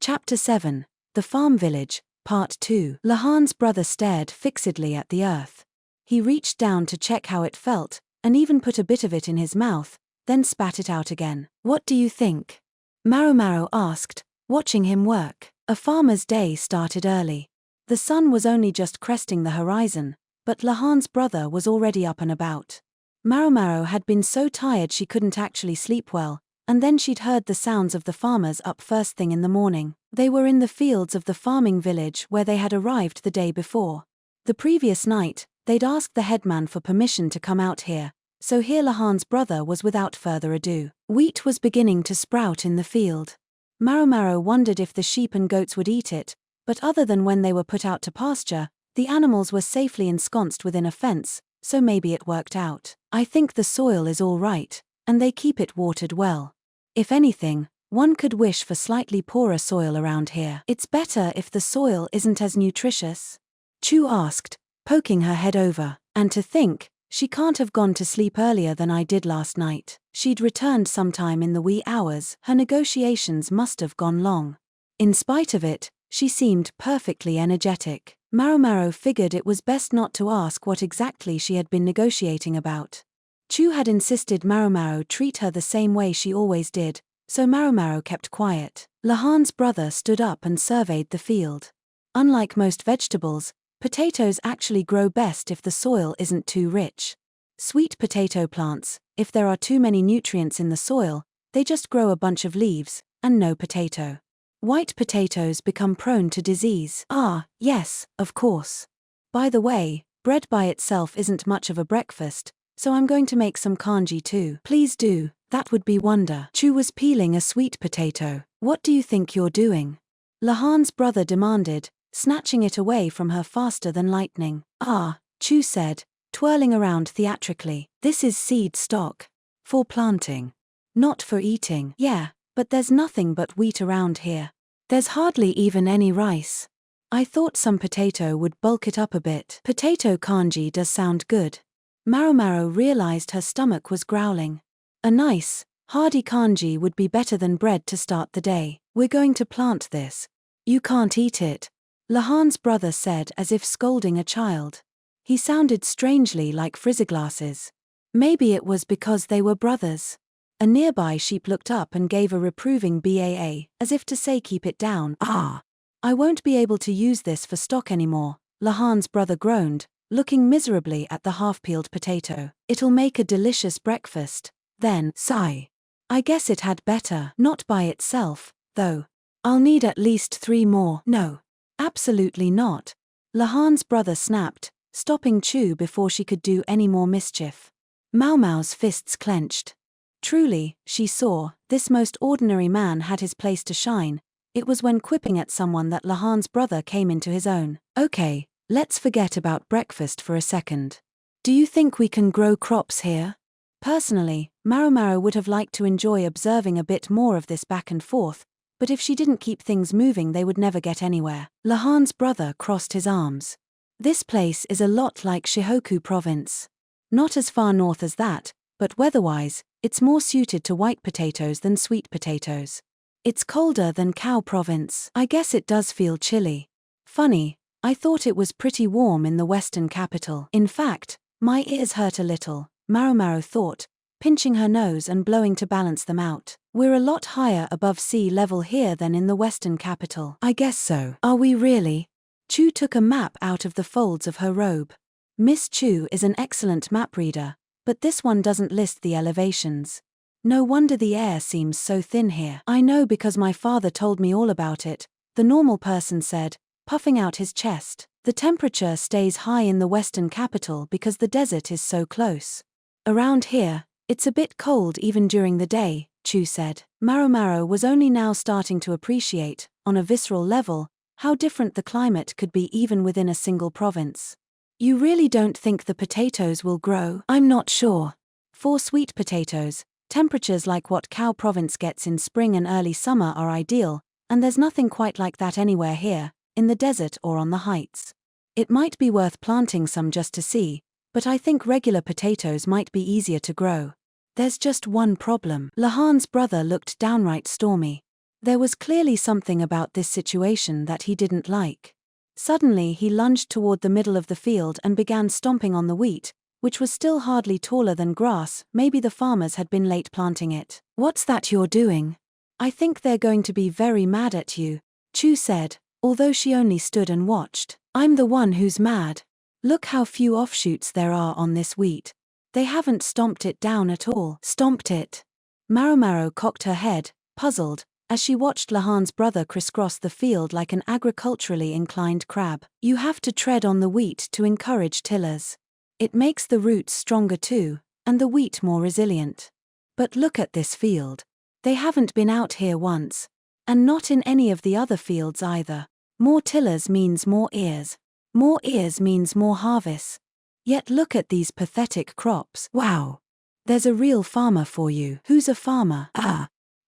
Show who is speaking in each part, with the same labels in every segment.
Speaker 1: Chapter 7. The Farm Village, Part 2. Lahan's brother stared fixedly at the earth. He reached down to check how it felt, and even put a bit of it in his mouth, then spat it out again. "What do you think?" Maomao asked, watching him work. A farmer's day started early. The sun was only just cresting the horizon, but Lahan's brother was already up and about. Maomao had been so tired she couldn't actually sleep well, and then she'd heard the sounds of the farmers up first thing in the morning. They were in the fields of the farming village where they had arrived the day before. The previous night, they'd asked the headman for permission to come out here, so here Lahan's brother was without further ado. Wheat was beginning to sprout in the field. Maomao wondered if the sheep and goats would eat it, but other than when they were put out to pasture, the animals were safely ensconced within a fence, so maybe it worked out. "I think the soil is all right, and they keep it watered well. If anything, one could wish for slightly poorer soil around here. It's better if the soil isn't as nutritious?" Chu asked, poking her head over. "And to think, she can't have gone to sleep earlier than I did last night. She'd returned sometime in the wee hours. Her negotiations must have gone long." In spite of it, she seemed perfectly energetic. Maomao figured it was best not to ask what exactly she had been negotiating about. Chu had insisted Maomao treat her the same way she always did, so Maomao kept quiet. Lahan's brother stood up and surveyed the field. Unlike most vegetables, potatoes actually grow best if the soil isn't too rich. Sweet potato plants, if there are too many nutrients in the soil, they just grow a bunch of leaves, and no potato. White potatoes become prone to disease. Ah, yes, of course. By the way, bread by itself isn't much of a breakfast, so I'm going to make some kanji too. Please do, that would be wonder. Chu was peeling a sweet potato. "What do you think you're doing?" Lahan's brother demanded, snatching it away from her faster than lightning. "Ah," Chu said, twirling around theatrically. "This is seed stock. For planting. Not for eating." "Yeah, but there's nothing but wheat around here. There's hardly even any rice. I thought some potato would bulk it up a bit." Potato kanji does sound good. Maomao realized her stomach was growling. A nice, hearty kanji would be better than bread to start the day. "We're going to plant this. You can't eat it," Lahan's brother said as if scolding a child. He sounded strangely like frizziglasses. Maybe it was because they were brothers. A nearby sheep looked up and gave a reproving baa, as if to say keep it down. "Ah, I won't be able to use this for stock anymore," Lahan's brother groaned, looking miserably at the half-peeled potato. "It'll make a delicious breakfast." Then, sigh. "I guess it had better. Not by itself, though. I'll need at least 3 more. "No. Absolutely not," Lahan's brother snapped, stopping Chu before she could do any more mischief. Maomao's fists clenched. Truly, she saw, this most ordinary man had his place to shine. It was when quipping at someone that Lahan's brother came into his own. "Okay, let's forget about breakfast for a second. Do you think we can grow crops here?" Personally, Maomao would have liked to enjoy observing a bit more of this back and forth, but if she didn't keep things moving they would never get anywhere. Lahan's brother crossed his arms. "This place is a lot like Shihoku province. Not as far north as that, but weather-wise, it's more suited to white potatoes than sweet potatoes. It's colder than Cow province. I guess it does feel chilly. Funny, I thought it was pretty warm in the western capital. In fact, my ears hurt a little," Maomao thought, pinching her nose and blowing to balance them out. "We're a lot higher above sea level here than in the western capital." "I guess so." "Are we really?" Chu took a map out of the folds of her robe. Miss Chu is an excellent map reader, but this one doesn't list the elevations. No wonder the air seems so thin here. "I know because my father told me all about it," the normal person said, puffing out his chest. "The temperature stays high in the western capital because the desert is so close. Around here, it's a bit cold even during the day," Chu said. Maomao was only now starting to appreciate, on a visceral level, how different the climate could be even within a single province. "You really don't think the potatoes will grow?" "I'm not sure. For sweet potatoes, temperatures like what Cow province gets in spring and early summer are ideal, and there's nothing quite like that anywhere here, in the desert or on the heights. It might be worth planting some just to see, but I think regular potatoes might be easier to grow. There's just one problem." Lahan's brother looked downright stormy. There was clearly something about this situation that he didn't like. Suddenly he lunged toward the middle of the field and began stomping on the wheat, which was still hardly taller than grass. Maybe the farmers had been late planting it. "What's that you're doing? I think they're going to be very mad at you," Chu said, although she only stood and watched. "I'm the one who's mad. Look how few offshoots there are on this wheat. They haven't stomped it down at all." "Stomped it?" Maomao cocked her head, puzzled, as she watched Lahan's brother crisscross the field like an agriculturally inclined crab. "You have to tread on the wheat to encourage tillers. It makes the roots stronger too, and the wheat more resilient. But look at this field. They haven't been out here once. And not in any of the other fields either. More tillers means more ears. More ears means more harvests. Yet look at these pathetic crops. Wow. There's a real farmer for you." "Who's a farmer?"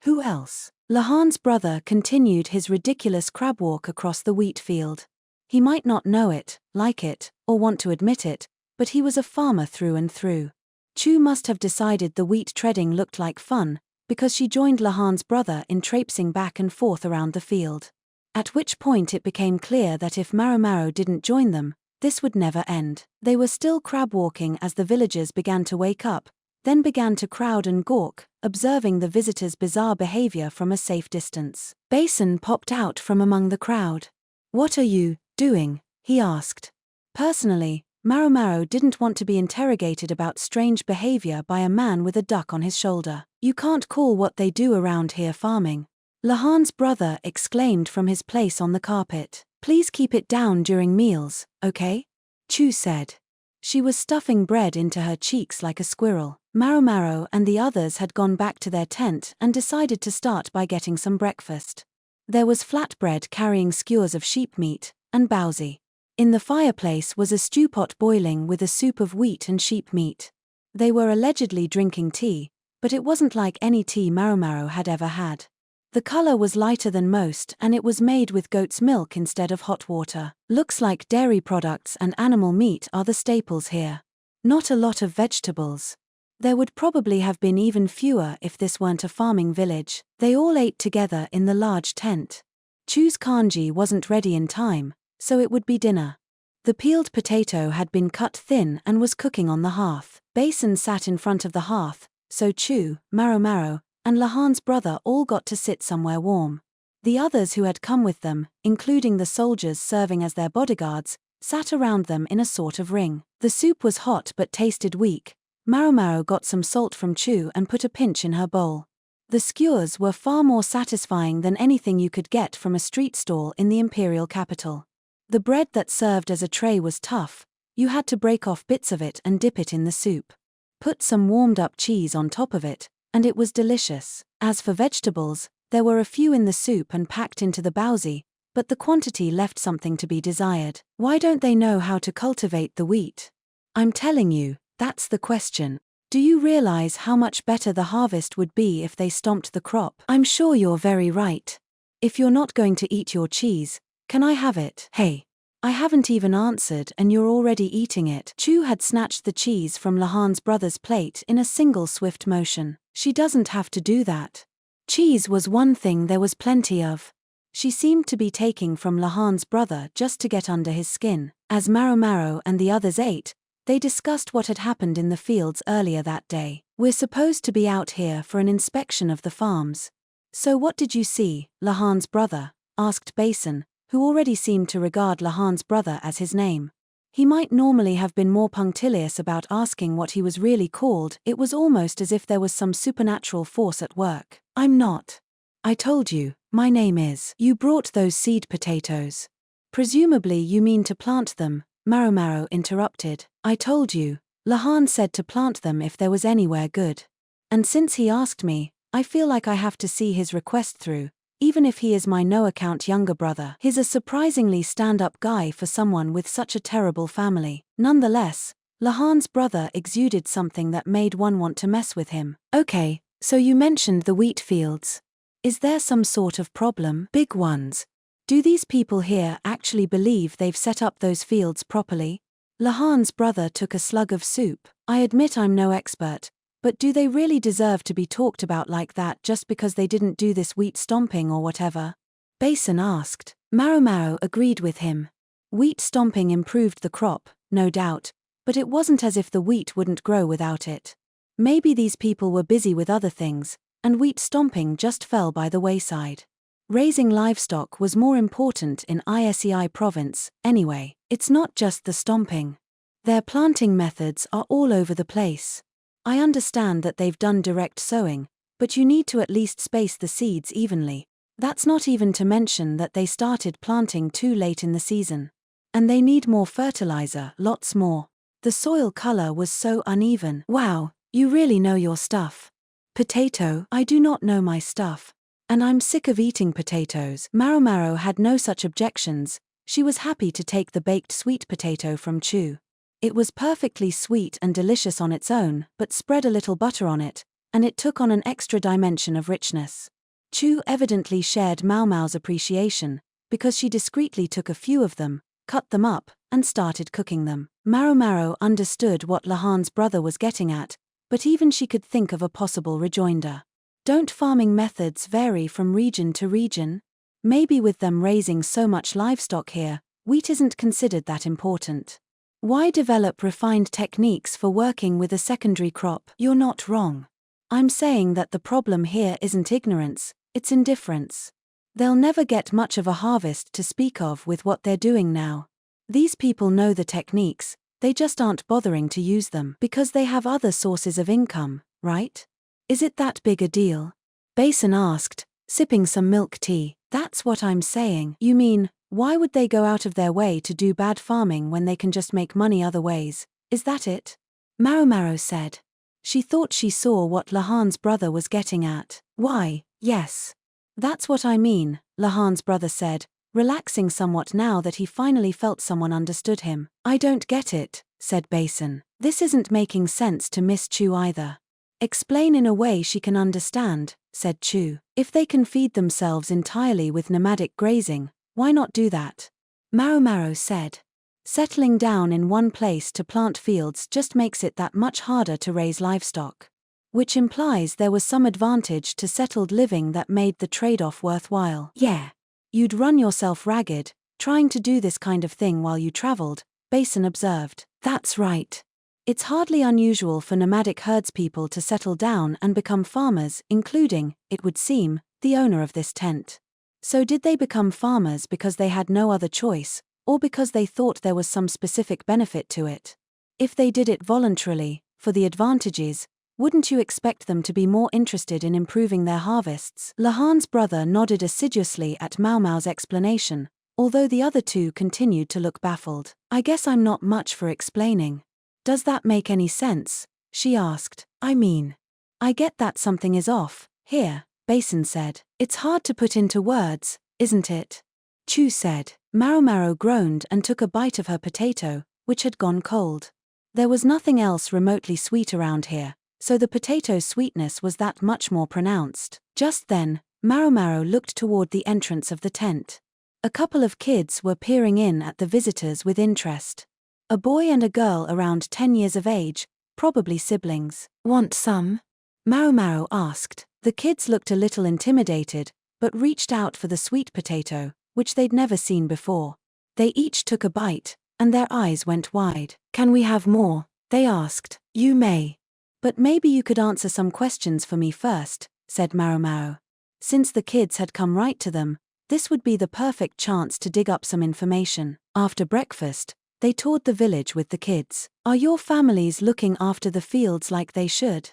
Speaker 1: Who else?" Lahan's brother continued his ridiculous crab walk across the wheat field. He might not know it, like it, or want to admit it, but he was a farmer through and through. Chu must have decided the wheat treading looked like fun, because she joined Lahan's brother in traipsing back and forth around the field. At which point it became clear that if Maomao didn't join them, this would never end. They were still crab walking as the villagers began to wake up, then began to crowd and gawk, observing the visitors' bizarre behavior from a safe distance. Basin popped out from among the crowd. "What are you doing?" he asked. Personally, Maomao didn't want to be interrogated about strange behavior by a man with a duck on his shoulder. "You can't call what they do around here farming," Lahan's brother exclaimed from his place on the carpet. "Please keep it down during meals, okay?" Chu said. She was stuffing bread into her cheeks like a squirrel. Maomao and the others had gone back to their tent and decided to start by getting some breakfast. There was flatbread carrying skewers of sheep meat, and baozi. In the fireplace was a stew pot boiling with a soup of wheat and sheep meat. They were allegedly drinking tea, but it wasn't like any tea Maomao had ever had. The color was lighter than most and it was made with goat's milk instead of hot water. "Looks like dairy products and animal meat are the staples here. Not a lot of vegetables. There would probably have been even fewer if this weren't a farming village." They all ate together in the large tent. Chu's kanji wasn't ready in time, so it would be dinner. The peeled potato had been cut thin and was cooking on the hearth. Basin sat in front of the hearth, so Chu, Maomao, and Lahan's brother all got to sit somewhere warm. The others who had come with them, including the soldiers serving as their bodyguards, sat around them in a sort of ring. The soup was hot but tasted weak. Maomao got some salt from Chu and put a pinch in her bowl. The skewers were far more satisfying than anything you could get from a street stall in the imperial capital. The bread that served as a tray was tough. You had to break off bits of it and dip it in the soup. Put some warmed-up cheese on top of it, and it was delicious. As for vegetables, there were a few in the soup and packed into the baozi, but the quantity left something to be desired. Why don't they know how to cultivate the wheat? I'm telling you, that's the question. Do you realize how much better the harvest would be if they stomped the crop? I'm sure you're very right. If you're not going to eat your cheese, can I have it? Hey, I haven't even answered and you're already eating it. Chu had snatched the cheese from Lahan's brother's plate in a single swift motion. She doesn't have to do that. Cheese was one thing there was plenty of. She seemed to be taking from Lahan's brother just to get under his skin. As Maomao and the others ate, they discussed what had happened in the fields earlier that day. "We're supposed to be out here for an inspection of the farms. So what did you see, Lahan's brother?" asked Basin, who already seemed to regard Lahan's brother as his name. He might normally have been more punctilious about asking what he was really called. It was almost as if there was some supernatural force at work. "I'm not. I told you, my name is." "You brought those seed potatoes. Presumably you mean to plant them," Maomao interrupted. "I told you, Lahan said to plant them if there was anywhere good. And since he asked me, I feel like I have to see his request through, even if he is my no-account younger brother. He's a surprisingly stand-up guy for someone with such a terrible family." Nonetheless, Lahan's brother exuded something that made one want to mess with him. "Okay, so you mentioned the wheat fields. Is there some sort of problem?" "Big ones. Do these people here actually believe they've set up those fields properly?" Lahan's brother took a slug of soup. "I admit I'm no expert, But do they really deserve to be talked about like that just because they didn't do this wheat stomping or whatever? Basin asked. Maomao agreed with him. Wheat stomping improved the crop, no doubt, but it wasn't as if the wheat wouldn't grow without it. Maybe these people were busy with other things, and wheat stomping just fell by the wayside. Raising livestock was more important in Isei province, anyway. It's not just the stomping. Their planting methods are all over the place. I understand that they've done direct sowing, but you need to at least space the seeds evenly. That's not even to mention that they started planting too late in the season. And they need more fertilizer, lots more. The soil color was so uneven. Wow, you really know your stuff. Potato, I do not know my stuff. And I'm sick of eating potatoes. Maomao had no such objections. She was happy to take the baked sweet potato from Chu. It was perfectly sweet and delicious on its own, but spread a little butter on it, and it took on an extra dimension of richness. Chu evidently shared Maomao's appreciation, because she discreetly took a few of them, cut them up, and started cooking them. Maomao understood what Lahan's brother was getting at, but even she could think of a possible rejoinder. Don't farming methods vary from region to region? Maybe with them raising so much livestock here, wheat isn't considered that important. Why develop refined techniques for working with a secondary crop? You're not wrong. I'm saying that the problem here isn't ignorance, it's indifference. They'll never get much of a harvest to speak of with what they're doing now. These people know the techniques, they just aren't bothering to use them because they have other sources of income, right? Is it that big a deal? Basin asked, sipping some milk tea. That's what I'm saying. You mean, why would they go out of their way to do bad farming when they can just make money other ways? Is that it? Maomao said. She thought she saw what Lahan's brother was getting at. Why, yes. That's what I mean, Lahan's brother said, relaxing somewhat now that he finally felt someone understood him. I don't get it, said Basin. This isn't making sense to Miss Chu either. Explain in a way she can understand, said Chu. If they can feed themselves entirely with nomadic grazing, why not do that? Maomao said. Settling down in one place to plant fields just makes it that much harder to raise livestock. Which implies there was some advantage to settled living that made the trade-off worthwhile. Yeah. You'd run yourself ragged, trying to do this kind of thing while you traveled, Basin observed. That's right. It's hardly unusual for nomadic herdspeople to settle down and become farmers, including, it would seem, the owner of this tent. So did they become farmers because they had no other choice, or because they thought there was some specific benefit to it? If they did it voluntarily, for the advantages, wouldn't you expect them to be more interested in improving their harvests? Lahan's brother nodded assiduously at Maomao's explanation, although the other two continued to look baffled. I guess I'm not much for explaining. Does that make any sense? She asked. I mean, I get that something is off, here, Basin said. It's hard to put into words, isn't it? Chu said. Maomao groaned and took a bite of her potato, which had gone cold. There was nothing else remotely sweet around here, so the potato's sweetness was that much more pronounced. Just then, Maomao looked toward the entrance of the tent. A couple of kids were peering in at the visitors with interest. A boy and a girl around 10 years of age, probably siblings. Want some? Maomao asked. The kids looked a little intimidated, but reached out for the sweet potato, which they'd never seen before. They each took a bite, and their eyes went wide. Can we have more? They asked. You may. But maybe you could answer some questions for me first, said Maomao. Since the kids had come right to them, this would be the perfect chance to dig up some information. After breakfast, they toured the village with the kids. Are your families looking after the fields like they should?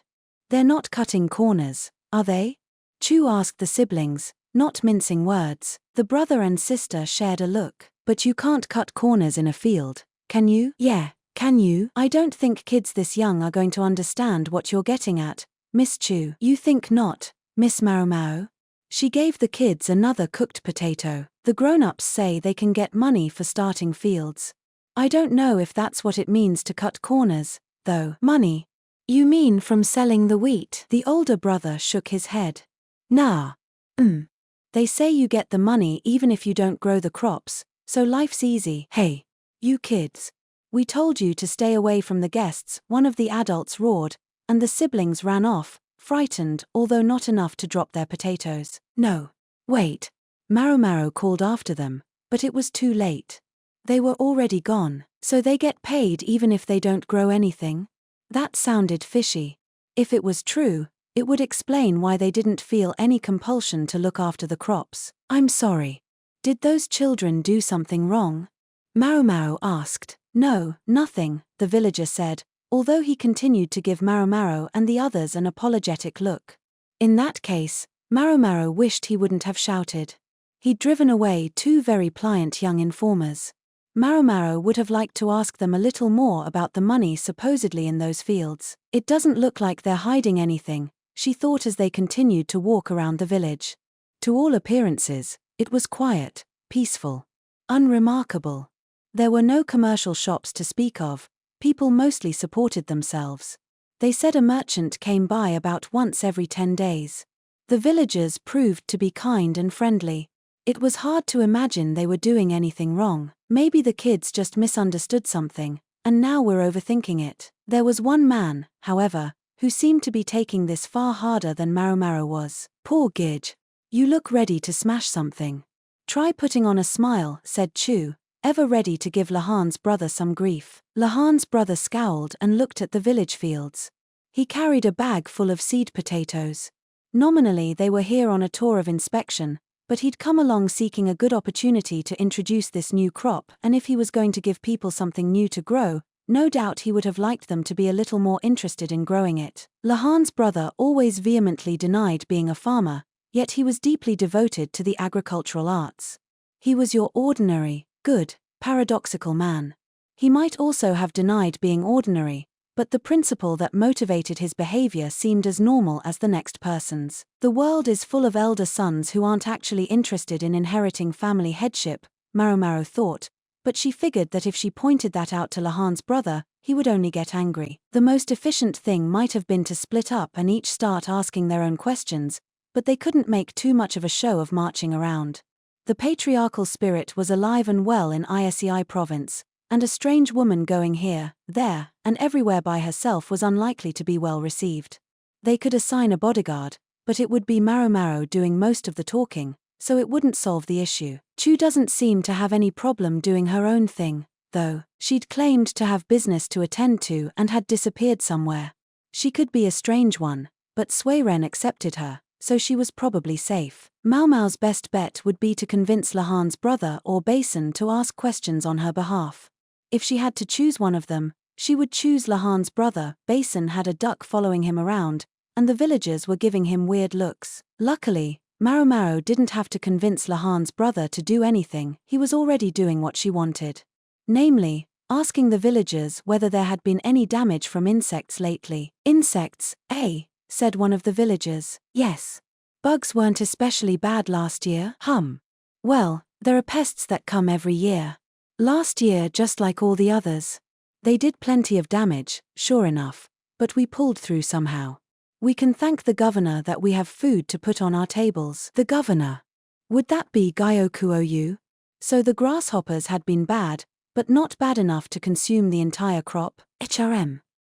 Speaker 1: They're not cutting corners, are they? Chu asked the siblings, not mincing words. The brother and sister shared a look. But you can't cut corners in a field, can you? Yeah, can you? I don't think kids this young are going to understand what you're getting at, Miss Chu. You think not, Miss Maomao? She gave the kids another cooked potato. The grown-ups say they can get money for starting fields. I don't know if that's what it means to cut corners, though. Money? You mean from selling the wheat? The older brother shook his head. Nah. They say you get the money even if you don't grow the crops, so life's easy. Hey, you kids. We told you to stay away from the guests, one of the adults roared, and the siblings ran off, frightened although not enough to drop their potatoes. No. Wait. Maomao called after them, but it was too late. They were already gone, so they get paid even if they don't grow anything? That sounded fishy. If it was true, it would explain why they didn't feel any compulsion to look after the crops. I'm sorry. Did those children do something wrong? Maomao asked. No, nothing, the villager said, although he continued to give Maomao and the others an apologetic look. In that case, Maomao wished he wouldn't have shouted. He'd driven away two very pliant young informers. Maomao would have liked to ask them a little more about the money supposedly in those fields. It doesn't look like they're hiding anything, she thought as they continued to walk around the village. To all appearances, it was quiet, peaceful, unremarkable. There were no commercial shops to speak of, people mostly supported themselves. They said a merchant came by about once every 10 days. The villagers proved to be kind and friendly. It was hard to imagine they were doing anything wrong. Maybe the kids just misunderstood something, and now we're overthinking it. There was one man, however, who seemed to be taking this far harder than Maomao was. Poor Gidge. You look ready to smash something. Try putting on a smile, said Chu, ever ready to give Lahan's brother some grief. Lahan's brother scowled and looked at the village fields. He carried a bag full of seed potatoes. Nominally they were here on a tour of inspection, but he'd come along seeking a good opportunity to introduce this new crop, and if he was going to give people something new to grow, no doubt he would have liked them to be a little more interested in growing it. Lahan's brother always vehemently denied being a farmer, yet he was deeply devoted to the agricultural arts. He was your ordinary, good, paradoxical man. He might also have denied being ordinary, but the principle that motivated his behavior seemed as normal as the next person's. The world is full of elder sons who aren't actually interested in inheriting family headship, Maomao thought, but she figured that if she pointed that out to Lahan's brother, he would only get angry. The most efficient thing might have been to split up and each start asking their own questions, but they couldn't make too much of a show of marching around. The patriarchal spirit was alive and well in Isei province, and a strange woman going here, there, and everywhere by herself was unlikely to be well received. They could assign a bodyguard, but it would be Maomao doing most of the talking, so it wouldn't solve the issue. Chu doesn't seem to have any problem doing her own thing, though. She'd claimed to have business to attend to and had disappeared somewhere. She could be a strange one, but Suiren accepted her, so she was probably safe. Maomao's best bet would be to convince Lahan's brother or Basin to ask questions on her behalf. If she had to choose one of them, she would choose Lahan's brother. Basin had a duck following him around, and the villagers were giving him weird looks. Luckily, Maomao didn't have to convince Lahan's brother to do anything, he was already doing what she wanted. Namely, asking the villagers whether there had been any damage from insects lately. Insects, said one of the villagers. Yes. Bugs weren't especially bad last year. Well, there are pests that come every year. Last year, just like all the others. They did plenty of damage, sure enough, but we pulled through somehow. We can thank the governor that we have food to put on our tables. The governor? Would that be Gyokuou? So the grasshoppers had been bad, but not bad enough to consume the entire crop?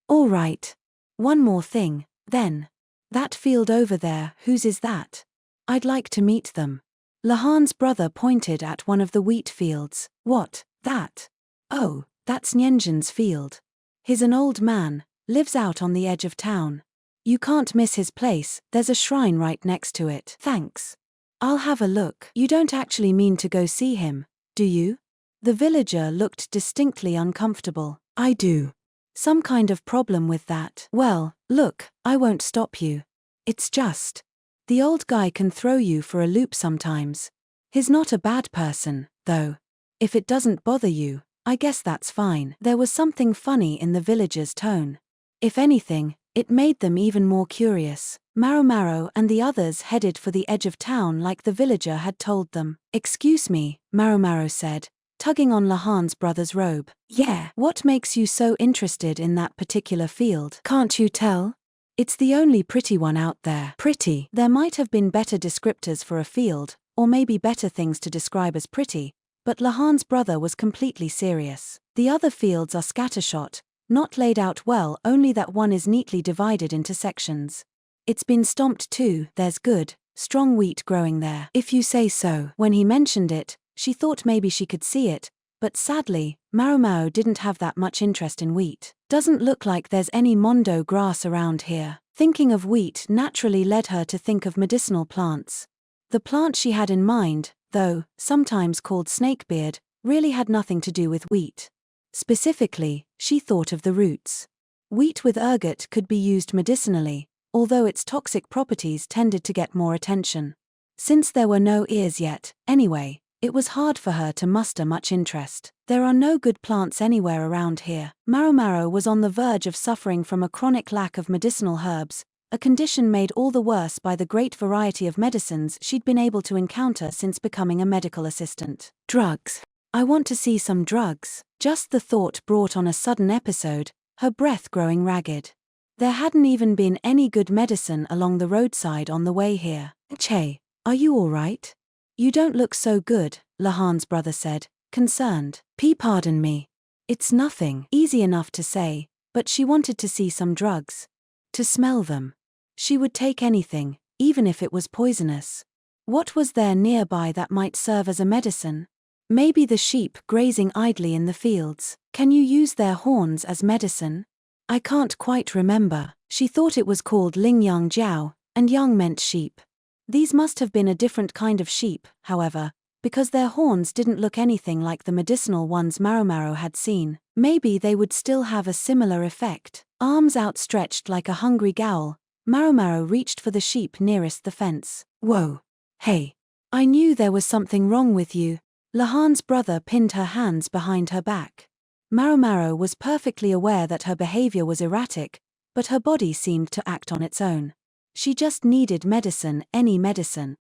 Speaker 1: All right. One more thing, then. That field over there, whose is that? I'd like to meet them. Lahan's brother pointed at one of the wheat fields. What, that? Oh, that's Nyenjin's field. He's an old man, lives out on the edge of town. You can't miss his place, there's a shrine right next to it. Thanks. I'll have a look. You don't actually mean to go see him, do you? The villager looked distinctly uncomfortable. I do. Some kind of problem with that. Well, look, I won't stop you. It's just. The old guy can throw you for a loop sometimes. He's not a bad person, though. If it doesn't bother you, I guess that's fine. There was something funny in the villager's tone. If anything, it made them even more curious. Maomao and the others headed for the edge of town like the villager had told them. Excuse me, Maomao said, tugging on Lahan's brother's robe. Yeah. What makes you so interested in that particular field? Can't you tell? It's the only pretty one out there. Pretty. There might have been better descriptors for a field, or maybe better things to describe as pretty, but Lahan's brother was completely serious. The other fields are scattershot, Not laid out well, only that one is neatly divided into sections. It's been stomped too, there's good, strong wheat growing there. If you say so. When he mentioned it, she thought maybe she could see it, but sadly, Maomao didn't have that much interest in wheat. Doesn't look like there's any mondo grass around here. Thinking of wheat naturally led her to think of medicinal plants. The plant she had in mind, though, sometimes called snakebeard, really had nothing to do with wheat. Specifically, she thought of the roots. Wheat with ergot could be used medicinally, although its toxic properties tended to get more attention. Since there were no ears yet, anyway, it was hard for her to muster much interest. There are no good plants anywhere around here. Maomao was on the verge of suffering from a chronic lack of medicinal herbs, a condition made all the worse by the great variety of medicines she'd been able to encounter since becoming a medical assistant. Drugs. I want to see some drugs. Just the thought brought on a sudden episode, her breath growing ragged. There hadn't even been any good medicine along the roadside on the way here. Che, are you all right? You don't look so good, Lahan's brother said, concerned. Pardon me. It's nothing. Easy enough to say, but she wanted to see some drugs. To smell them. She would take anything, even if it was poisonous. What was there nearby that might serve as a medicine? Maybe the sheep grazing idly in the fields. Can you use their horns as medicine? I can't quite remember. She thought it was called Ling Yang Jiao, and yang meant sheep. These must have been a different kind of sheep, however, because their horns didn't look anything like the medicinal ones Maomao had seen. Maybe they would still have a similar effect. Arms outstretched like a hungry ghoul, Maomao reached for the sheep nearest the fence. Whoa. Hey. I knew there was something wrong with you. Lahan's brother pinned her hands behind her back. Maomao was perfectly aware that her behavior was erratic, but her body seemed to act on its own. She just needed medicine, any medicine.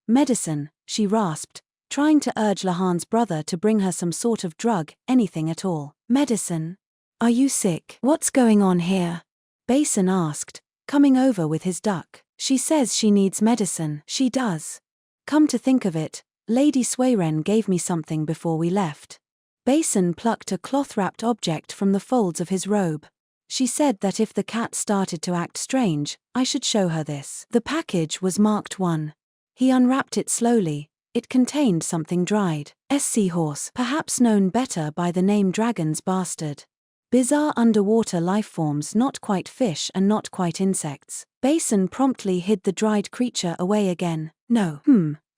Speaker 1: Medicine, she rasped, trying to urge Lahan's brother to bring her some sort of drug, anything at all. Medicine? Are you sick? What's going on here? Basin asked, coming over with his duck. She says she needs medicine. She does. Come to think of it, Lady Suiren gave me something before we left. Basin plucked a cloth-wrapped object from the folds of his robe. She said that if the cat started to act strange, I should show her this. The package was marked 1. He unwrapped it slowly. It contained something dried. Seahorse, perhaps known better by the name dragon's bastard. Bizarre underwater lifeforms, not quite fish and not quite insects. Basin promptly hid the dried creature away again. No.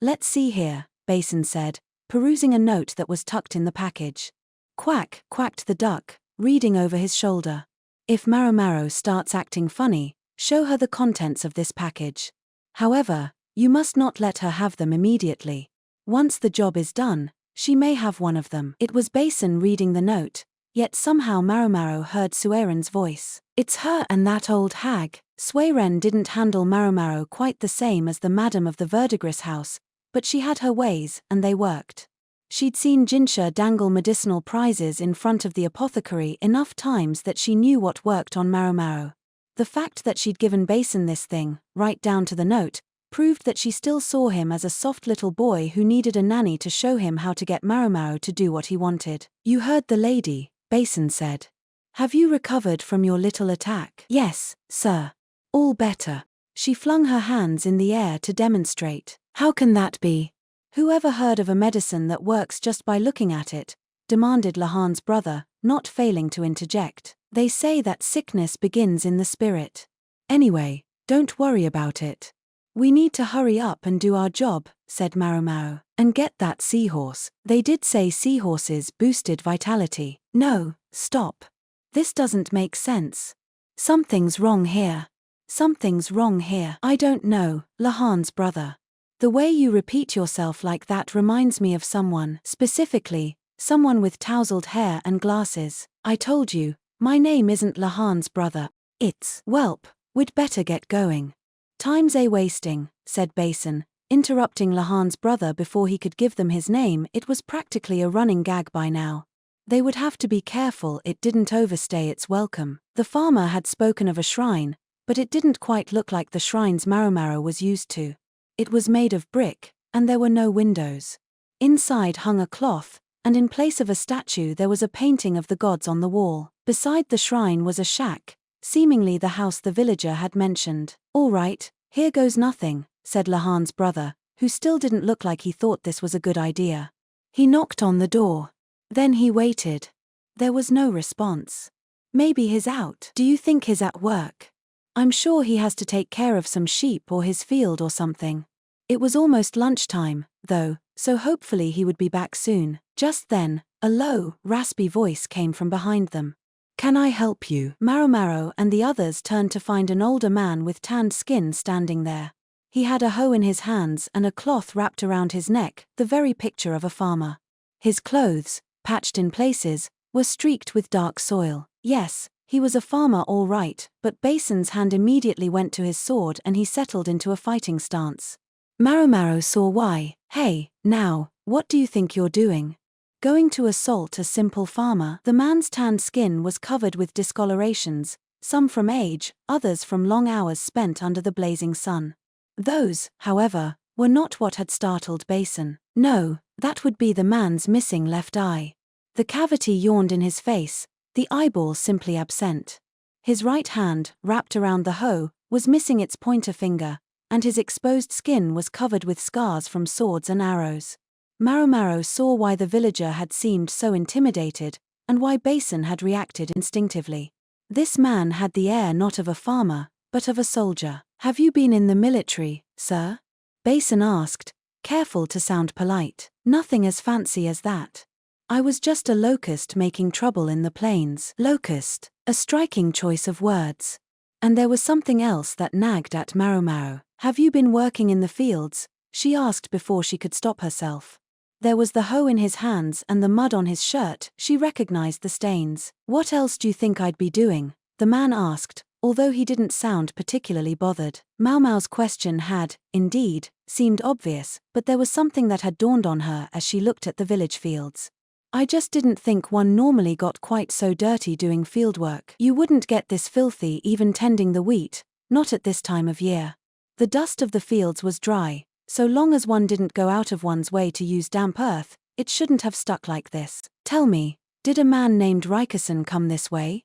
Speaker 1: Let's see here, Basin said, perusing a note that was tucked in the package. Quack, quacked the duck, reading over his shoulder. If Maomao starts acting funny, show her the contents of this package. However, you must not let her have them immediately. Once the job is done, she may have one of them. It was Basin reading the note, yet somehow Maomao heard Suiren's voice. It's her and that old hag. Suiren didn't handle Maomao quite the same as the madam of the verdigris house, but she had her ways, and they worked. She'd seen Jinshi dangle medicinal prizes in front of the apothecary enough times that she knew what worked on Maomao. The fact that she'd given Basin this thing, right down to the note, proved that she still saw him as a soft little boy who needed a nanny to show him how to get Maomao to do what he wanted. You heard the lady, Basin said. Have you recovered from your little attack? Yes, sir. All better. She flung her hands in the air to demonstrate. How can that be? Whoever heard of a medicine that works just by looking at it? Demanded Lahan's brother, not failing to interject. They say that sickness begins in the spirit. Anyway, don't worry about it. We need to hurry up and do our job, said Maomao. And get that seahorse. They did say seahorses boosted vitality. No, stop. This doesn't make sense. Something's wrong here. Something's wrong here. I don't know, Lahan's brother. The way you repeat yourself like that reminds me of someone, specifically, someone with tousled hair and glasses. I told you, my name isn't Lahan's brother. It's, Welp, we'd better get going. Time's wasting, said Basin, interrupting Lahan's brother before he could give them his name. It was practically a running gag by now. They would have to be careful it didn't overstay its welcome. The farmer had spoken of a shrine, but it didn't quite look like the shrines Maomao was used to. It was made of brick, and there were no windows. Inside hung a cloth, and in place of a statue there was a painting of the gods on the wall. Beside the shrine was a shack, seemingly the house the villager had mentioned. "All right, here goes nothing," said Lahan's brother, who still didn't look like he thought this was a good idea. He knocked on the door. Then he waited. There was no response. "Maybe he's out." "Do you think he's at work?" "I'm sure he has to take care of some sheep or his field or something." It was almost lunchtime, though, so hopefully he would be back soon. Just then, a low, raspy voice came from behind them. "Can I help you?" Maomao and the others turned to find an older man with tanned skin standing there. He had a hoe in his hands and a cloth wrapped around his neck, the very picture of a farmer. His clothes, patched in places, were streaked with dark soil. Yes, he was a farmer all right, but Basin's hand immediately went to his sword and he settled into a fighting stance. Maomao saw why. "Hey, now, what do you think you're doing? Going to assault a simple farmer?" The man's tanned skin was covered with discolorations, some from age, others from long hours spent under the blazing sun. Those, however, were not what had startled Basin. No, that would be the man's missing left eye. The cavity yawned in his face, the eyeball simply absent. His right hand, wrapped around the hoe, was missing its pointer finger, and his exposed skin was covered with scars from swords and arrows. Maomao saw why the villager had seemed so intimidated, and why Basin had reacted instinctively. This man had the air not of a farmer, but of a soldier. "Have you been in the military, sir?" Basin asked, careful to sound polite. "Nothing as fancy as that. I was just a locust making trouble in the plains." Locust, a striking choice of words. And there was something else that nagged at Maomao. "Have you been working in the fields?" she asked before she could stop herself. There was the hoe in his hands and the mud on his shirt, she recognized the stains. "What else do you think I'd be doing?" the man asked, although he didn't sound particularly bothered. Maomao's question had, indeed, seemed obvious, but there was something that had dawned on her as she looked at the village fields. "I just didn't think one normally got quite so dirty doing fieldwork. You wouldn't get this filthy even tending the wheat, not at this time of year." The dust of the fields was dry. So long as one didn't go out of one's way to use damp earth, it shouldn't have stuck like this. "Tell me, did a man named Rikason come this way?"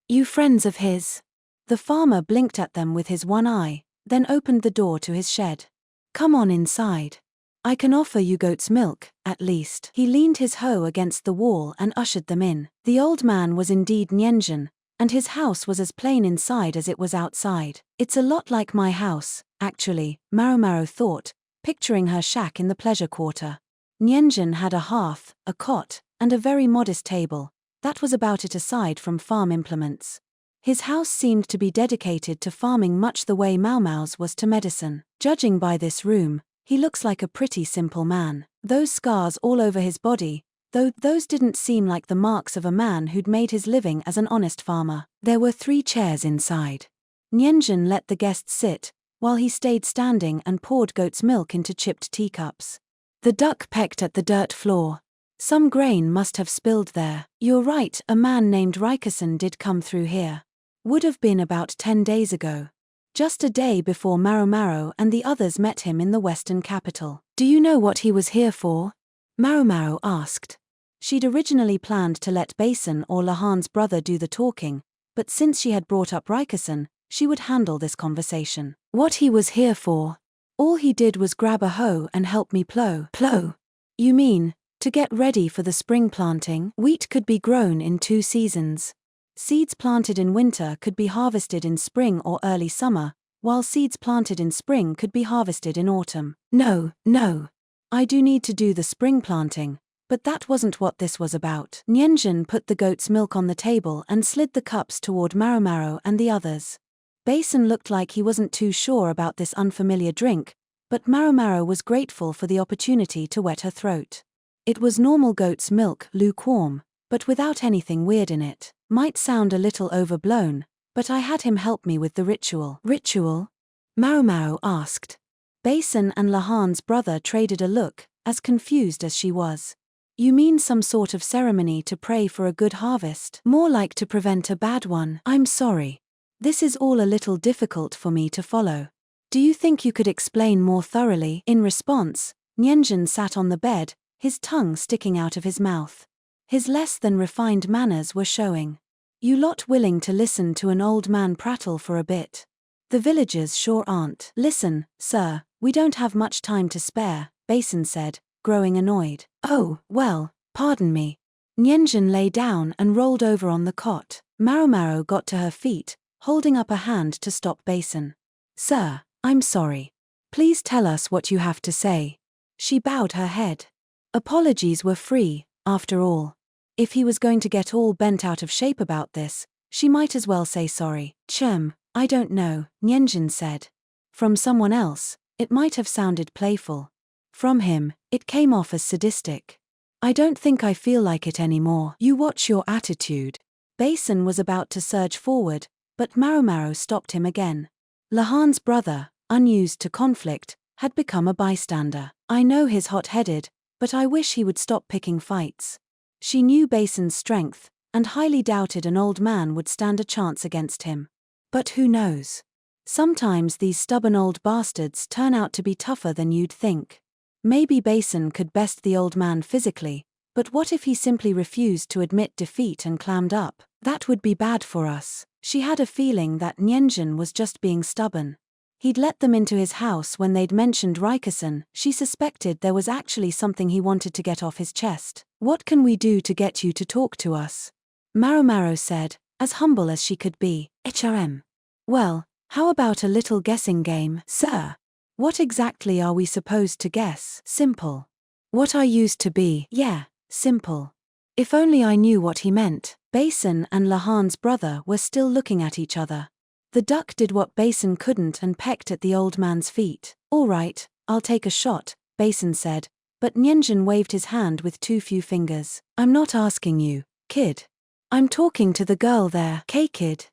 Speaker 1: "You friends of his?" The farmer blinked at them with his one eye, then opened the door to his shed. "Come on inside. I can offer you goat's milk, at least." He leaned his hoe against the wall and ushered them in. The old man was indeed Nyenjin, and his house was as plain inside as it was outside. "It's a lot like my house, actually," Maomao thought, picturing her shack in the pleasure quarter. Nyenjin had a hearth, a cot, and a very modest table. That was about it aside from farm implements. His house seemed to be dedicated to farming much the way Maomao's was to medicine. "Judging by this room, he looks like a pretty simple man. Those scars all over his body, though those didn't seem like the marks of a man who'd made his living as an honest farmer." There were 3 chairs inside. Nyenjin let the guests sit, while he stayed standing and poured goat's milk into chipped teacups. The duck pecked at the dirt floor. Some grain must have spilled there. "You're right, a man named Rikason did come through here. Would have been about 10 days ago. Just a day before Maomao and the others met him in the western capital." "Do you know what he was here for?" Maomao asked. She'd originally planned to let Basin or Lahan's brother do the talking, but since she had brought up Rikason, she would handle this conversation. "What he was here for? All he did was grab a hoe and help me plow." "Plow? You mean, to get ready for the spring planting?" Wheat could be grown in 2 seasons. Seeds planted in winter could be harvested in spring or early summer, while seeds planted in spring could be harvested in autumn. No. I do need to do the spring planting, but that wasn't what this was about." Nyenjin put the goat's milk on the table and slid the cups toward Maomao and the others. Basin looked like he wasn't too sure about this unfamiliar drink, but Maomao was grateful for the opportunity to wet her throat. It was normal goat's milk, lukewarm, but without anything weird in it. Might sound a little overblown, but I had him help me with the ritual. "Ritual?" Maomao asked. Basin and Lahan's brother traded a look, as confused as she was. "You mean some sort of ceremony to pray for a good harvest?" "More like to prevent a bad one." "I'm sorry. This is all a little difficult for me to follow. Do you think you could explain more thoroughly?" In response, Nyenjin sat on the bed, his tongue sticking out of his mouth. His less than refined manners were showing. "You lot willing to listen to an old man prattle for a bit? The villagers sure aren't." "Listen, sir, we don't have much time to spare," Basin said, growing annoyed. "Oh, well, pardon me." Nyenjin lay down and rolled over on the cot. Maomao got to her feet, holding up a hand to stop Basin. "Sir, I'm sorry. Please tell us what you have to say." She bowed her head. Apologies were free, after all. If he was going to get all bent out of shape about this, she might as well say sorry. I don't know," Nyenjin said. From someone else, it might have sounded playful. From him, it came off as sadistic. "I don't think I feel like it anymore." "You watch your attitude." Basin was about to surge forward, but Maomao stopped him again. Lahan's brother, unused to conflict, had become a bystander. "I know he's hot-headed, but I wish he would stop picking fights." She knew Basin's strength, and highly doubted an old man would stand a chance against him. But who knows? Sometimes these stubborn old bastards turn out to be tougher than you'd think. Maybe Basin could best the old man physically, but what if he simply refused to admit defeat and clammed up? That would be bad for us. She had a feeling that Nyenjin was just being stubborn. He'd let them into his house when they'd mentioned Rikusen. She suspected there was actually something he wanted to get off his chest. "What can we do to get you to talk to us?" Maomao said, as humble as she could be. "Well, how about a little guessing game, sir? What exactly are we supposed to guess?" "Simple. What I used to be." "Yeah, simple." If only I knew what he meant. Basin and Lahan's brother were still looking at each other. The duck did what Basin couldn't and pecked at the old man's feet. "All right, I'll take a shot," Basin said, but Nyenjin waved his hand with too few fingers. "I'm not asking you, kid. I'm talking to the girl there." "Kid."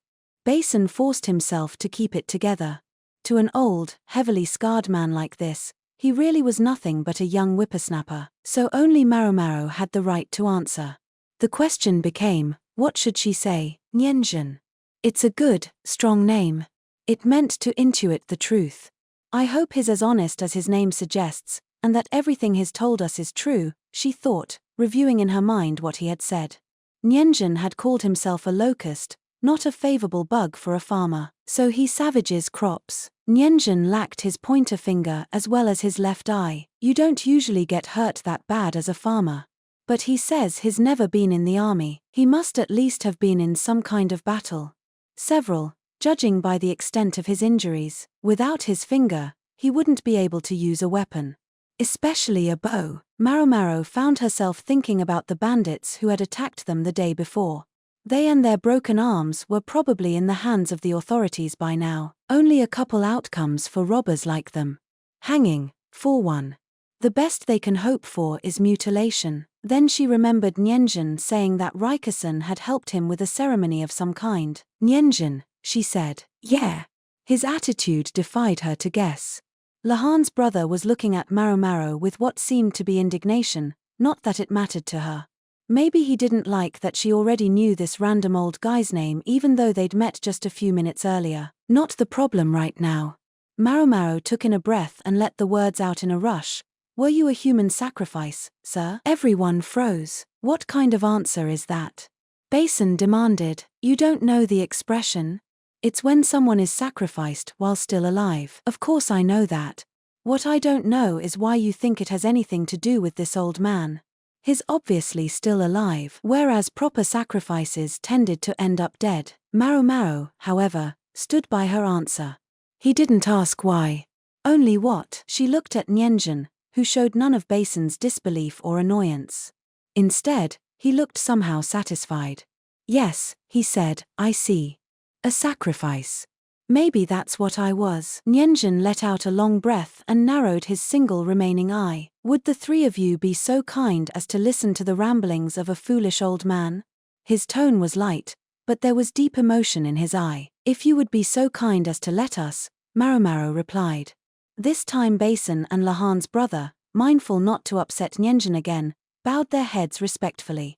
Speaker 1: Basin forced himself to keep it together. To an old, heavily scarred man like this, he really was nothing but a young whippersnapper, so only Maomao had the right to answer. The question became, what should she say? Nyenjin. It's a good, strong name. It meant to intuit the truth. I hope he's as honest as his name suggests, and that everything he's told us is true, she thought, reviewing in her mind what he had said. Nyenjin had called himself a locust, not a favorable bug for a farmer, so he savages crops. Nyenjin lacked his pointer finger as well as his left eye. You don't usually get hurt that bad as a farmer. But he says he's never been in the army. He must at least have been in some kind of battle. Several, judging by the extent of his injuries. Without his finger, he wouldn't be able to use a weapon. Especially a bow. Maomao found herself thinking about the bandits who had attacked them the day before. They and their broken arms were probably in the hands of the authorities by now. Only a couple outcomes for robbers like them. Hanging, for one. The best they can hope for is mutilation. Then she remembered Nyenjin saying that Rikusen had helped him with a ceremony of some kind. "Nyenjin," she said. "Yeah." His attitude defied her to guess. Lahan's brother was looking at Maomao with what seemed to be indignation, not that it mattered to her. Maybe he didn't like that she already knew this random old guy's name even though they'd met just a few minutes earlier. Not the problem right now. Maomao took in a breath and let the words out in a rush. "Were you a human sacrifice, sir?" Everyone froze. "What kind of answer is that?" Basin demanded. "You don't know the expression? It's when someone is sacrificed while still alive." "Of course I know that. What I don't know is why you think it has anything to do with this old man. He's obviously still alive, whereas proper sacrifices tended to end up dead." Maomao, however, stood by her answer. "He didn't ask why." "Only what?" She looked at Nyenjin, who showed none of Basin's disbelief or annoyance. Instead, he looked somehow satisfied. "Yes," he said, "I see. A sacrifice. Maybe that's what I was." Nyenjin let out a long breath and narrowed his single remaining eye. "Would the three of you be so kind as to listen to the ramblings of a foolish old man?" His tone was light, but there was deep emotion in his eye. "If you would be so kind as to let us," Maomao replied. This time Basin and Lahan's brother, mindful not to upset Nyenjin again, bowed their heads respectfully.